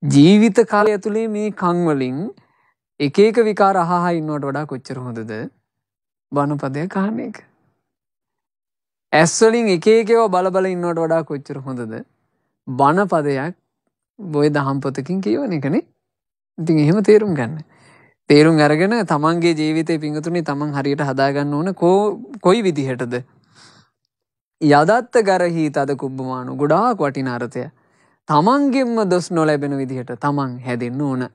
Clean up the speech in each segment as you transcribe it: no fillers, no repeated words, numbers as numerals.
ජීවිත කාලය ඇතුලේ මේ කන් වලින් එක එක විකාර අහහා ඉන්නවට වඩා කොච්චර හොඳද බණපදයක් අහන එක. ඇස් වලින් එක එක ඒවා බල බල ඉන්නවට වඩා කොච්චර හොඳද බණපදයක් බොය දහම් පොතකින් කියවන එකනේ. ඉතින් එහෙම තේරුම් ගන්න. තේරුම් අරගෙන තමන්ගේ ජීවිතේ පිංගුතුනි තමන් හරියට හදාගන්න ඕන කොයි විදිහටද යදත්ත ගරහි තද කුබ්බමානු ගොඩාක් වටින අර්ථය. තමන්ගෙන්ම දොස් නොලැබෙන විදිහට තමන් හැදෙන්න ඕන.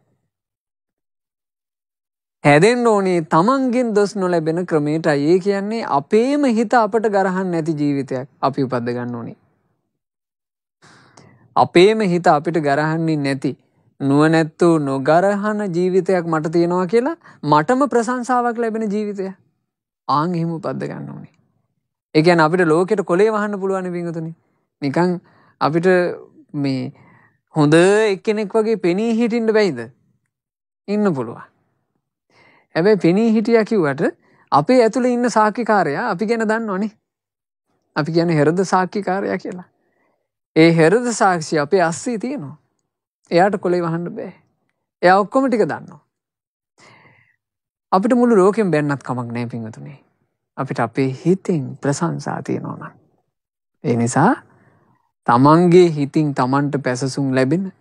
හැදෙන්න ඕනේ තමන්ගෙන් දොස් නොලැබෙන ක්‍රමයටයි. ඒ කියන්නේ අපේම හිත අපට ගරහන්න නැති ජීවිතයක් අපි උපද්ද ගන්න ඕනේ. අපේම හිත අපිට ගරහන්නේ නැති නුවණැත්තෝ නොගරහන ජීවිතයක් මට තියෙනවා කියලා මටම ප්‍රශංසාවක් ලැබෙන ජීවිතය. ආන් එහෙම උපද්ද ගන්න ඕනේ. ඒ කියන්නේ අපිට ලෝකෙට කොලේ වහන්න පුළුවන් නේ පිංගුතුනි. නිකන් අපිට මේ හොඳ එක්කෙනෙක් වගේ පෙනී හිටින්න බැයිද? ඉන්න පුළුවන්. හැබැයි පෙනී හිටියා කිව්වට අපේ ඇතුලේ ඉන්න සාක්ෂිකාරයා අපි ගැන දන්නවනේ. අපි කියන්නේ හෘද සාක්ෂිකාරයා කියලා. ඒ හෘද සාක්ෂිය අපේ අස්සේ තියෙනවා. එයාට කොලේ වහන්න බෑ. එයා ඔක්කොම ටික දන්නවා. අපිට මුළු ලෝකෙම බැන්නත් කමක් නැහැ පිංගුතුනි. අපිට අපේ හිතෙන් ප්‍රශංසා තියෙනවා නම්. ඒ නිසා තමන්ගේ හිතින් තමන්ට පැසසුම් ලැබෙන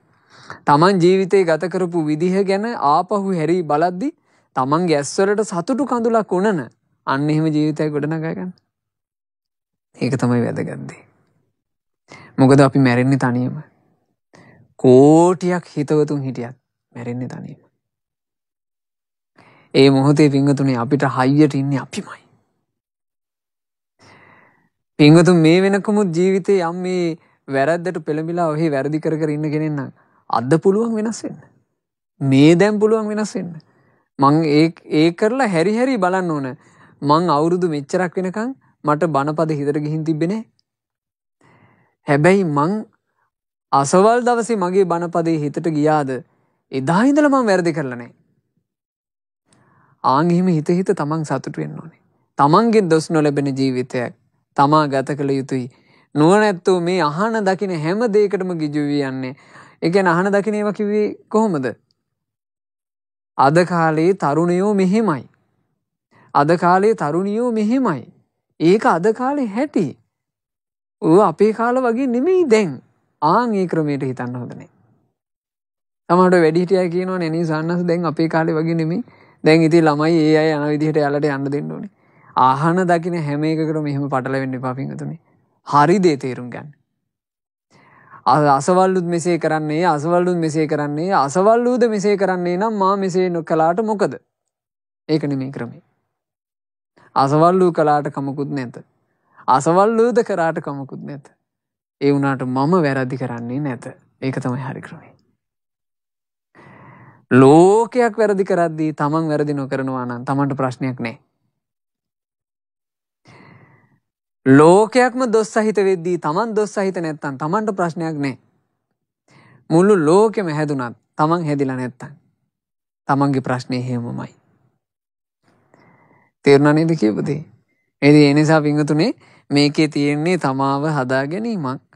තමන් ජීවිතේ ගත කරපු විදිහ ගැන ආපහු හැරී බලද්දි තමන්ගේ ඇස්වලට සතුටු කඳුලක් උනන අන්න එහෙම ජීවිතයක් ගොඩනගා ගන්න. ඒක තමයි වැදගත් දේ. මොකද අපි මැරෙන්නේ තනියම. කෝටියක් හිතවතුන් හිටියත් මැරෙන්නේ තනියම. ඒ මොහොතේ පිංගුතුනි අපිට හයියට ඉන්නේ අපිමයි. පිංගුතුන් මේ වෙනකමුත් ජීවිතේ යම් මේ වැරද්දට පෙළඹිලා ඔහි වැරදි කර කර ඉන්න කෙනෙක් නම් අද පුළුවන් වෙනස් වෙන්න. මේ දැන් පුළුවන් වෙනස් වෙන්න. මං ඒ කරලා හැරි හැරි බලන්න ඕන. මං අවුරුදු මෙච්චරක් වෙනකන් මට බණපද හිතට ගිහින් තිබ්බේ නෑ. හැබැයි මං අසවල් දවසේ මගේ බණපදේ හිතට ගියාද එදා ඉඳලා මං වැරදි කරලා නෑ. ආන් එහෙම හිත හිත තමන් සතුටු වෙන්න ඕනේ. තමන්ගෙන් දොස් නොලැබෙන ජීවිතයක් තමා ගත කළ යුතුයි. නුවණැත්තෝ මේ අහන දකින හැම දෙයකටම ගිජු වී යන්නේ. ඒ කියන්නේ අහන දකින ඒවා කිව්වේ කොහොමද? අද කාලේ තරුණයෝ මෙහෙමයි. අද කාලේ තරුණියෝ මෙහෙමයි. ඒක අද කාලේ හැටි. ඌ අපේ කාල වගේ නෙමෙයි දැන්. ආන් ඒ ක්‍රමයට හිතන්න හොඳ නැහැ. සමහරවිට වැඩිහිටියයි කියනවනේ නේ සන්නස් දැන් අපේ කාලේ වගේ නෙමෙයි. දැන් ඉතින් ළමයි ඒ අය යන විදිහට යාලට යන්න දෙන්න ඕනේ. ආහන දකින හැම එකකටම මෙහෙම පටලවෙන්න එපා පිංගුතුනි. හරි දේ තේරුම් ගන්න. අසවල්ලුත් මෙසේ කරන්නේ අසවල්ලුත් මෙසේ කරන්නේ අසවල්ලුද මෙසේ කරන්නේ නම් මා මෙසේ නොකලාට මොකද? ඒක නෙමෙයි ක්‍රමය. අසවල්ලු කලාට කමකුත් නැත. අසවල්ලුද කරාට කමකුත් නැත. ඒ වුණාට මම වැරදි කරන්නේ නැත. ඒක තමයි හරි ක්‍රමය. ලෝකයක් වැරදි කරද්දී තමන් වැරදි නොකරනවා නම් තමන්ට ප්‍රශ්නයක් නැහැ. ලෝකයක්ම දොස් සහිත වෙද්දී තමන් දොස් සහිත නැත්තම් තමන්ට ප්‍රශ්නයක් නැහැ. මුළු ලෝකෙම හැදුනත් තමන් හැදිලා නැත්තම් තමන්ගේ ප්‍රශ්නේ හැමමයි. තේරුණා නේද කියපු දේ? ඒ නිසා පිංගුතුනේ මේකේ තියෙන්නේ තමාව හදා ගැනීමක්.